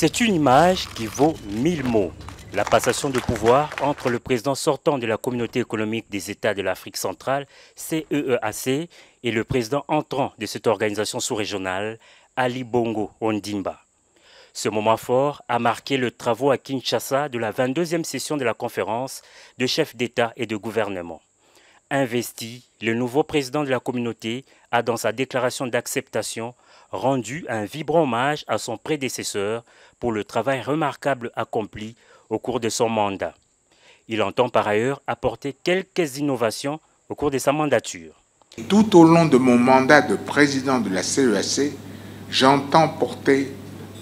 C'est une image qui vaut 1000 mots. La passation de pouvoir entre le président sortant de la Communauté économique des États de l'Afrique centrale, CEEAC, et le président entrant de cette organisation sous-régionale, Ali Bongo Ondimba. Ce moment fort a marqué le travaux à Kinshasa de la 22e session de la conférence de chefs d'État et de gouvernement. Investi, le nouveau président de la communauté a, dans sa déclaration d'acceptation, rendu un vibrant hommage à son prédécesseur pour le travail remarquable accompli au cours de son mandat. Il entend par ailleurs apporter quelques innovations au cours de sa mandature. Tout au long de mon mandat de président de la CEEAC, j'entends porter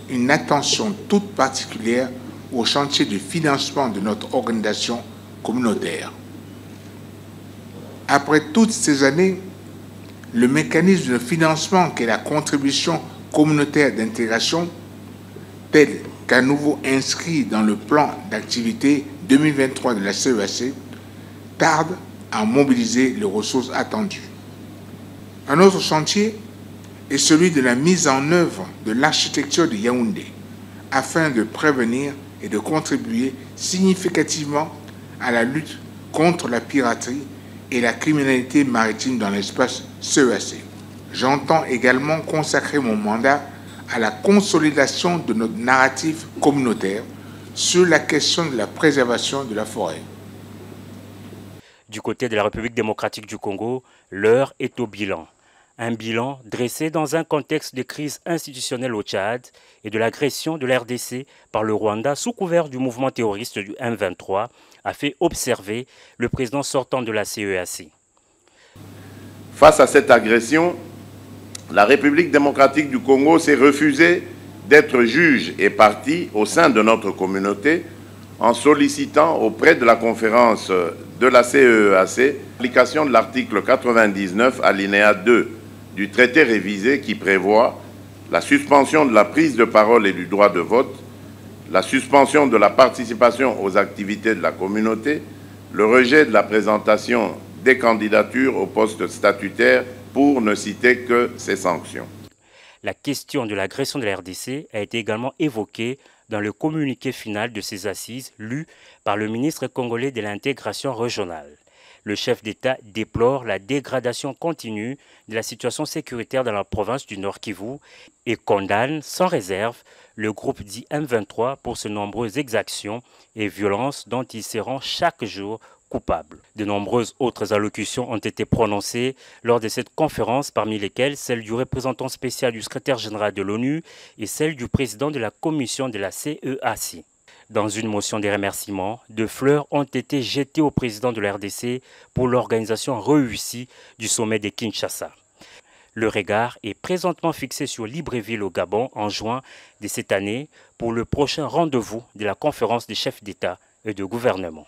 une attention toute particulière au chantier de financement de notre organisation communautaire. Après toutes ces années, le mécanisme de financement qu'est la contribution communautaire d'intégration, tel qu'à nouveau inscrit dans le plan d'activité 2023 de la CEEAC, tarde à mobiliser les ressources attendues. Un autre chantier est celui de la mise en œuvre de l'architecture de Yaoundé, afin de prévenir et de contribuer significativement à la lutte contre la piraterie et la criminalité maritime dans l'espace CEEAC. J'entends également consacrer mon mandat à la consolidation de notre narratif communautaire sur la question de la préservation de la forêt. Du côté de la République démocratique du Congo, l'heure est au bilan. Un bilan dressé dans un contexte de crise institutionnelle au Tchad et de l'agression de la RDC par le Rwanda sous couvert du mouvement terroriste du M23 a fait observer le président sortant de la CEEAC. Face à cette agression, la République démocratique du Congo s'est refusée d'être juge et partie au sein de notre communauté en sollicitant auprès de la conférence de la CEEAC l'application de l'article 99 alinéa 2 du traité révisé qui prévoit la suspension de la prise de parole et du droit de vote, la suspension de la participation aux activités de la communauté, le rejet de la présentation des candidatures aux postes statutaires, pour ne citer que ces sanctions. La question de l'agression de la RDC a été également évoquée dans le communiqué final de ces assises lu par le ministre congolais de l'intégration régionale. Le chef d'État déplore la dégradation continue de la situation sécuritaire dans la province du Nord Kivu et condamne sans réserve le groupe dit M23 pour ses nombreuses exactions et violences dont il se rend chaque jour coupable. De nombreuses autres allocutions ont été prononcées lors de cette conférence, parmi lesquelles celle du représentant spécial du secrétaire général de l'ONU et celle du président de la commission de la CEEAC. Dans une motion de remerciement, de fleurs ont été jetées au président de la RDC pour l'organisation réussie du sommet de Kinshasa. Le regard est présentement fixé sur Libreville au Gabon en juin de cette année pour le prochain rendez-vous de la conférence des chefs d'État et de gouvernement.